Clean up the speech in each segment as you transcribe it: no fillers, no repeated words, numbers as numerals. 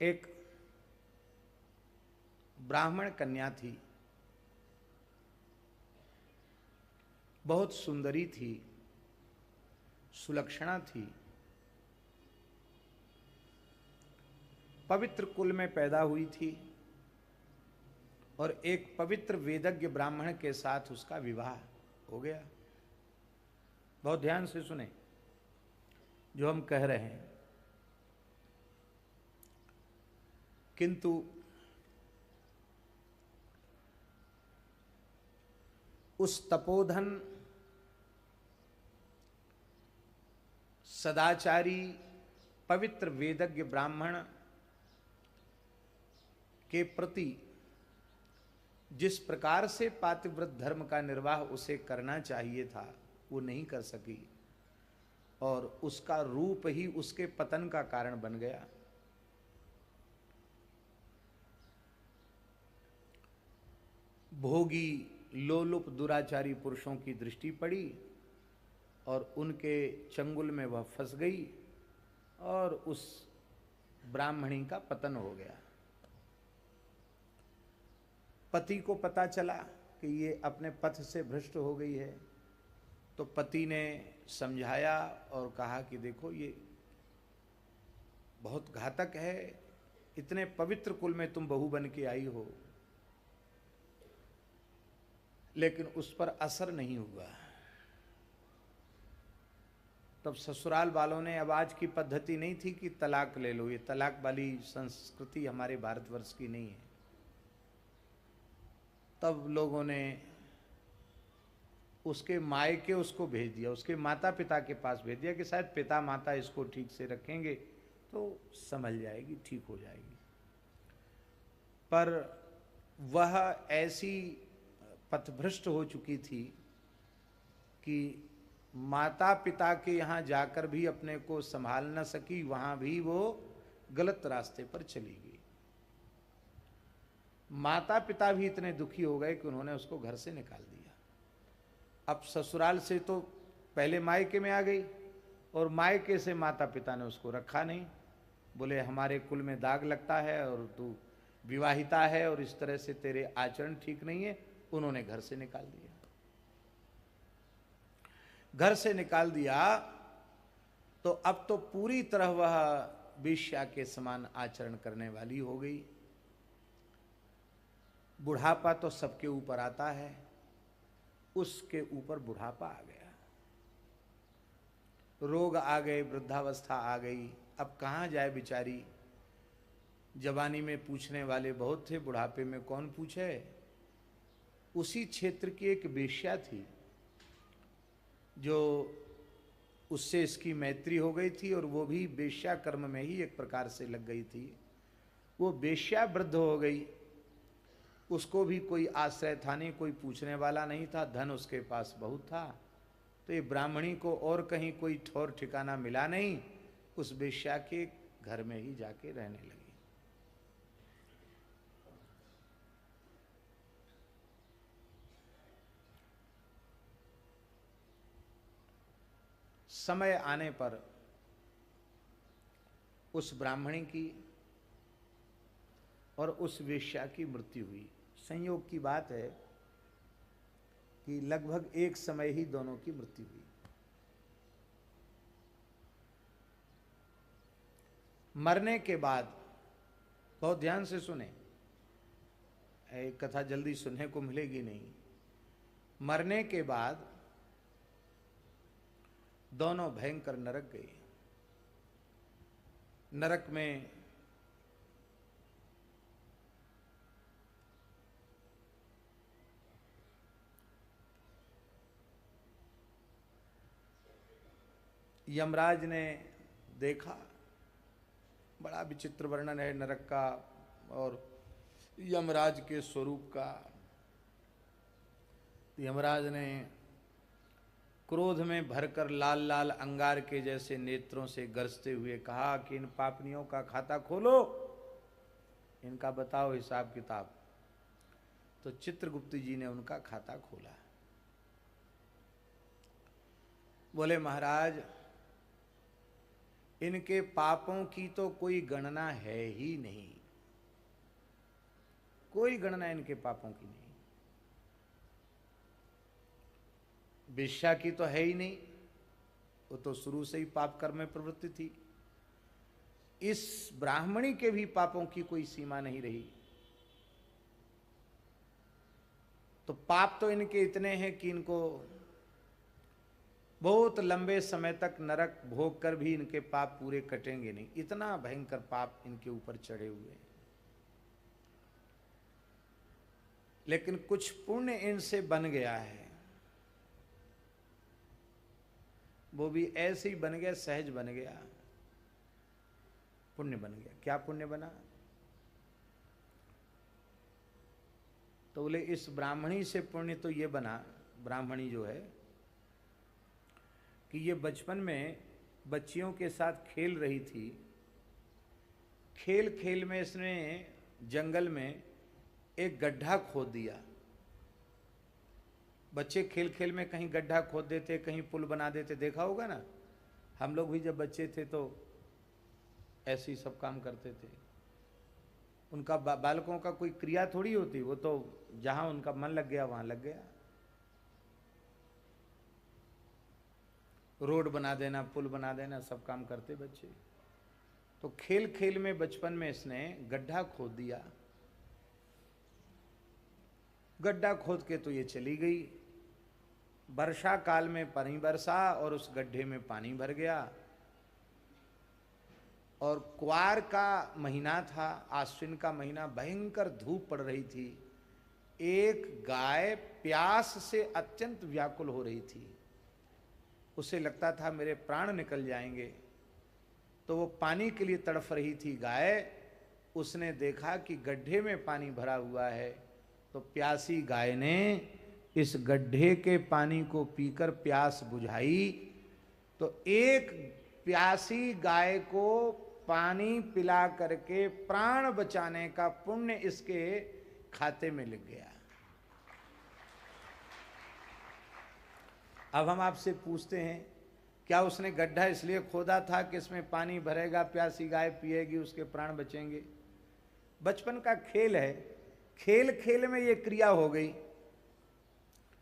एक ब्राह्मण कन्या थी, बहुत सुंदरी थी, सुलक्षणा थी, पवित्र कुल में पैदा हुई थी और एक पवित्र वेदज्ञ ब्राह्मण के साथ उसका विवाह हो गया। बहुत ध्यान से सुने जो हम कह रहे हैं। किंतु उस तपोधन सदाचारी पवित्र वेदज्ञ ब्राह्मण के प्रति जिस प्रकार से पातिव्रत धर्म का निर्वाह उसे करना चाहिए था वो नहीं कर सकी और उसका रूप ही उसके पतन का कारण बन गया। भोगी लोलुप दुराचारी पुरुषों की दृष्टि पड़ी और उनके चंगुल में वह फंस गई और उस ब्राह्मणी का पतन हो गया। पति को पता चला कि ये अपने पथ से भ्रष्ट हो गई है, तो पति ने समझाया और कहा कि देखो ये बहुत घातक है, इतने पवित्र कुल में तुम बहू बन के आई हो। लेकिन उस पर असर नहीं हुआ। तब ससुराल वालों ने, अब आज की पद्धति नहीं थी कि तलाक ले लो, ये तलाक वाली संस्कृति हमारे भारतवर्ष की नहीं है। तब लोगों ने उसके मायके उसको भेज दिया, उसके माता पिता के पास भेज दिया कि शायद पिता माता इसको ठीक से रखेंगे तो संभल जाएगी, ठीक हो जाएगी। पर वह ऐसी पथभ्रष्ट हो चुकी थी कि माता पिता के यहाँ जाकर भी अपने को संभाल न सकी, वहाँ भी वो गलत रास्ते पर चली गई। माता पिता भी इतने दुखी हो गए कि उन्होंने उसको घर से निकाल दिया। अब ससुराल से तो पहले मायके में आ गई और मायके से माता पिता ने उसको रखा नहीं। बोले हमारे कुल में दाग लगता है और तू विवाहिता है और इस तरह से तेरे आचरण ठीक नहीं है। उन्होंने घर से निकाल दिया। घर से निकाल दिया तो अब तो पूरी तरह वह वेश्या के समान आचरण करने वाली हो गई। बुढ़ापा तो सबके ऊपर आता है, उसके ऊपर बुढ़ापा आ गया, रोग आ गए, वृद्धावस्था आ गई। अब कहाँ जाए बेचारी। जवानी में पूछने वाले बहुत थे, बुढ़ापे में कौन पूछे। उसी क्षेत्र की एक वेश्या थी जो उससे इसकी मैत्री हो गई थी और वो भी वेश्या कर्म में ही एक प्रकार से लग गई थी। वो वेश्या वृद्ध हो गई, उसको भी कोई आश्रय था नहीं, कोई पूछने वाला नहीं था, धन उसके पास बहुत था। तो ये ब्राह्मणी को और कहीं कोई ठौर ठिकाना मिला नहीं, उस वेश्या के घर में ही जाके रहने लगी। समय आने पर उस ब्राह्मणी की और उस वेश्या की मृत्यु हुई। संयोग की बात है कि लगभग एक समय ही दोनों की मृत्यु हुई। मरने के बाद, बहुत ध्यान से सुने, एक कथा जल्दी सुनने को मिलेगी नहीं। मरने के बाद दोनों भयंकर नरक गए। नरक में यमराज ने देखा, बड़ा विचित्र वर्णन है नरक का और यमराज के स्वरूप का। यमराज ने क्रोध में भरकर लाल लाल अंगार के जैसे नेत्रों से गरजते हुए कहा कि इन पापनियों का खाता खोलो, इनका बताओ हिसाब किताब। तो चित्रगुप्त जी ने उनका खाता खोला। बोले महाराज इनके पापों की तो कोई गणना है ही नहीं, कोई गणना इनके पापों की नहीं। वेश्या की तो है ही नहीं, वो तो शुरू से ही पाप कर्म में प्रवृत्ति थी। इस ब्राह्मणी के भी पापों की कोई सीमा नहीं रही। तो पाप तो इनके इतने हैं कि इनको बहुत लंबे समय तक नरक भोग कर भी इनके पाप पूरे कटेंगे नहीं, इतना भयंकर पाप इनके ऊपर चढ़े हुए हैं। लेकिन कुछ पुण्य इनसे बन गया है, वो भी ऐसे ही बन गया, सहज बन गया, पुण्य बन गया। क्या पुण्य बना? तो बोले इस ब्राह्मणी से पुण्य तो ये बना, ब्राह्मणी जो है कि ये बचपन में बच्चियों के साथ खेल रही थी। खेल खेल में इसने जंगल में एक गड्ढा खोद दिया। बच्चे खेल खेल में कहीं गड्ढा खोद देते, कहीं पुल बना देते, देखा होगा ना। हम लोग भी जब बच्चे थे तो ऐसे ही सब काम करते थे। उनका बालकों का कोई क्रिया थोड़ी होती, वो तो जहां उनका मन लग गया वहां लग गया। रोड बना देना, पुल बना देना, सब काम करते बच्चे। तो खेल खेल में बचपन में इसने गड्ढा खोद दिया। गड्ढा खोद के तो ये चली गई। वर्षा काल में पानी बरसा और उस गड्ढे में पानी भर गया। और क्वार का महीना था, आश्विन का महीना, भयंकर धूप पड़ रही थी। एक गाय प्यास से अत्यंत व्याकुल हो रही थी, उसे लगता था मेरे प्राण निकल जाएंगे। तो वो पानी के लिए तड़फ रही थी गाय। उसने देखा कि गड्ढे में पानी भरा हुआ है, तो प्यासी गाय ने इस गड्ढे के पानी को पीकर प्यास बुझाई। तो एक प्यासी गाय को पानी पिला करके प्राण बचाने का पुण्य इसके खाते में लग गया। अब हम आपसे पूछते हैं, क्या उसने गड्ढा इसलिए खोदा था कि इसमें पानी भरेगा, प्यासी गाय पिएगी, उसके प्राण बचेंगे? बचपन का खेल है, खेल खेल में ये क्रिया हो गई,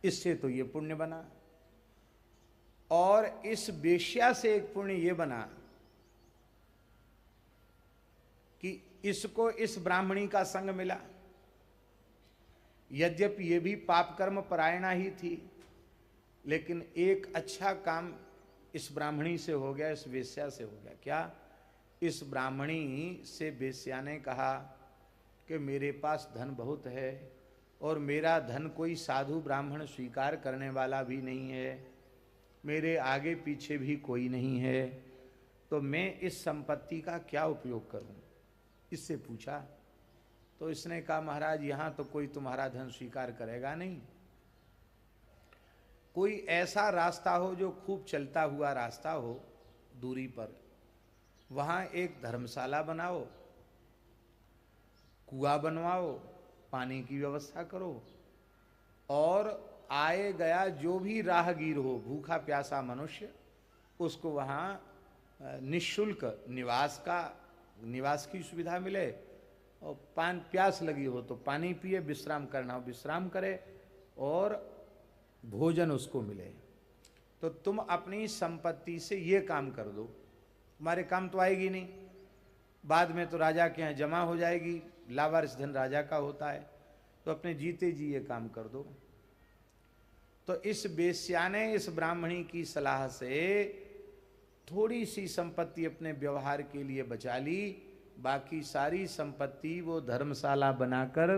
इससे तो ये पुण्य बना। और इस वेश्या से एक पुण्य ये बना कि इसको इस ब्राह्मणी का संग मिला। यद्यपि ये भी पाप कर्म परायणा ही थी, लेकिन एक अच्छा काम इस ब्राह्मणी से हो गया, इस वेश्या से हो गया। क्या? इस ब्राह्मणी से वेश्या ने कहा कि मेरे पास धन बहुत है और मेरा धन कोई साधु ब्राह्मण स्वीकार करने वाला भी नहीं है, मेरे आगे पीछे भी कोई नहीं है, तो मैं इस संपत्ति का क्या उपयोग करूं? इससे पूछा। तो इसने कहा, महाराज यहां तो कोई तुम्हारा धन स्वीकार करेगा नहीं। कोई ऐसा रास्ता हो जो खूब चलता हुआ रास्ता हो दूरी पर, वहां एक धर्मशाला बनाओ, कुआं बनवाओ, पानी की व्यवस्था करो, और आए गया जो भी राहगीर हो, भूखा प्यासा मनुष्य, उसको वहाँ निःशुल्क निवास की सुविधा मिले, और प्यास लगी हो तो पानी पिए, विश्राम करना हो विश्राम करे, और भोजन उसको मिले। तो तुम अपनी संपत्ति से ये काम कर दो, तुम्हारे काम तो आएगी नहीं, बाद में तो राजा के यहाँ जमा हो जाएगी, लावारिस धन राजा का होता है, तो अपने जीते जी ये काम कर दो। तो इस वेश्या ने इस ब्राह्मणी की सलाह से थोड़ी सी संपत्ति अपने व्यवहार के लिए बचा ली, बाकी सारी संपत्ति वो धर्मशाला बनाकर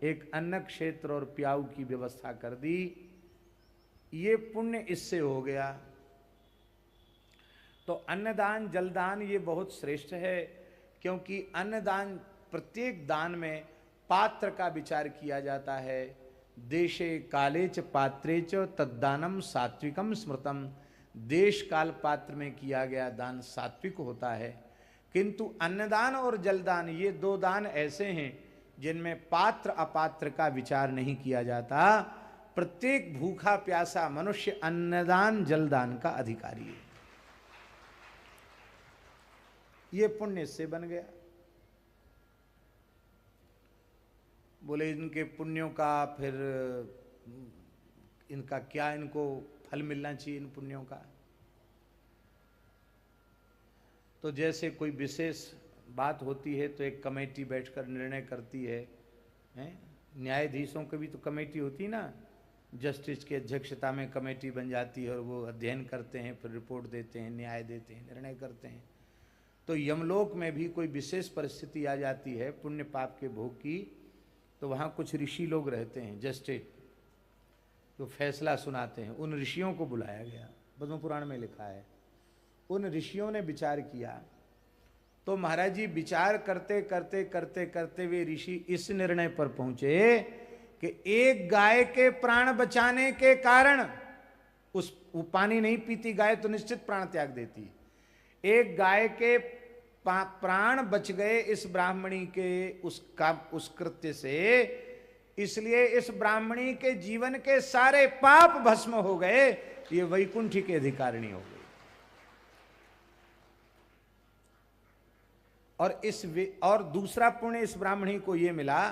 एक अन्न क्षेत्र और प्याऊ की व्यवस्था कर दी। ये पुण्य इससे हो गया। तो अन्नदान जलदान ये बहुत श्रेष्ठ है, क्योंकि अन्नदान, प्रत्येक दान में पात्र का विचार किया जाता है। देशे काले च पात्रे च तद्दानम सात्विकम स्मृतम। देश काल पात्र में किया गया दान सात्विक होता है, किंतु अन्नदान और जलदान ये दो दान ऐसे हैं जिनमें पात्र अपात्र का विचार नहीं किया जाता। प्रत्येक भूखा प्यासा मनुष्य अन्नदान जलदान का अधिकारी है। ये पुण्य इससे बन गया। बोले इनके पुण्यों का फिर इनका क्या, इनको फल मिलना चाहिए इन पुण्यों का। तो जैसे कोई विशेष बात होती है तो एक कमेटी बैठकर निर्णय करती है, हैं? न्यायाधीशों की भी तो कमेटी होती ना, जस्टिस की अध्यक्षता में कमेटी बन जाती है और वो अध्ययन करते हैं, फिर रिपोर्ट देते हैं, न्याय देते हैं, निर्णय करते हैं। तो यमलोक में भी कोई विशेष परिस्थिति आ जाती है पुण्य पाप के भोग की, तो वहाँ कुछ ऋषि लोग रहते हैं जस्टिस, जो फैसला सुनाते हैं। उन ऋषियों को बुलाया गया, पद्म पुराण में लिखा है। उन ऋषियों ने विचार किया, तो महाराज जी विचार करते करते करते करते वे ऋषि इस निर्णय पर पहुंचे कि एक गाय के प्राण बचाने के कारण, वो पानी नहीं पीती गाय तो निश्चित प्राण त्याग देती, एक गाय के प्राण बच गए इस ब्राह्मणी के उस कृत्य से, इसलिए इस ब्राह्मणी के जीवन के सारे पाप भस्म हो गए, ये वैकुंठ के अधिकारिणी हो गई। और दूसरा पुण्य इस ब्राह्मणी को यह मिला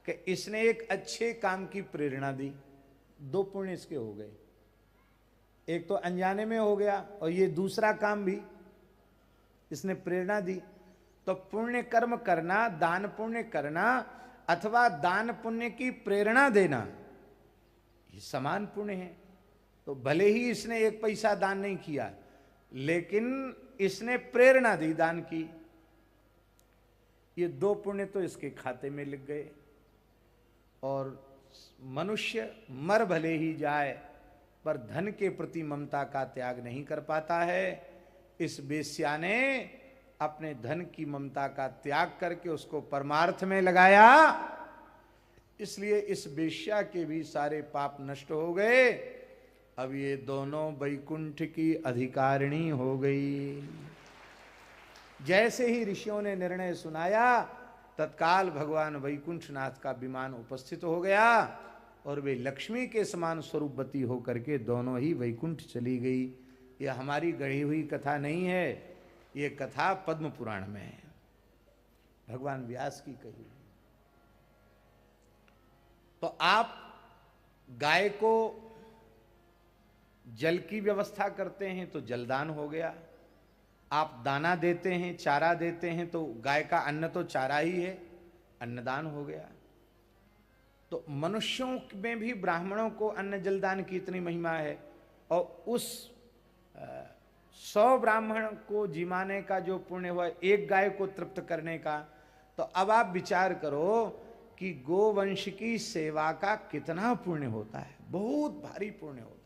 कि इसने एक अच्छे काम की प्रेरणा दी। दो पुण्य इसके हो गए, एक तो अनजाने में हो गया और ये दूसरा काम भी इसने प्रेरणा दी। तो पुण्य कर्म करना, दान पुण्य करना अथवा दान पुण्य की प्रेरणा देना, ये समान पुण्य है। तो भले ही इसने एक पैसा दान नहीं किया, लेकिन इसने प्रेरणा दी दान की। ये दो पुण्य तो इसके खाते में लिख गए। और मनुष्य मर भले ही जाए पर धन के प्रति ममता का त्याग नहीं कर पाता है। इस वेश्या ने अपने धन की ममता का त्याग करके उसको परमार्थ में लगाया, इसलिए इस वेश्या के भी सारे पाप नष्ट हो गए। अब ये दोनों वैकुंठ की अधिकारिणी हो गई। जैसे ही ऋषियों ने निर्णय सुनाया, तत्काल भगवान वैकुंठनाथ का विमान उपस्थित हो गया और वे लक्ष्मी के समान स्वरूपवती होकर के दोनों ही वैकुंठ चली गई। यह हमारी गढ़ी हुई कथा नहीं है, ये कथा पद्म पुराण में है, भगवान व्यास की कही। तो आप गाय को जल की व्यवस्था करते हैं तो जलदान हो गया, आप दाना देते हैं, चारा देते हैं, तो गाय का अन्न तो चारा ही है, अन्नदान हो गया। तो मनुष्यों में भी ब्राह्मणों को अन्न जलदान की इतनी महिमा है, और उस 100 ब्राह्मण को जिमाने का जो पुण्य हुआ, एक गाय को तृप्त करने का, तो अब आप विचार करो कि गोवंश की सेवा का कितना पुण्य होता है, बहुत भारी पुण्य होता है।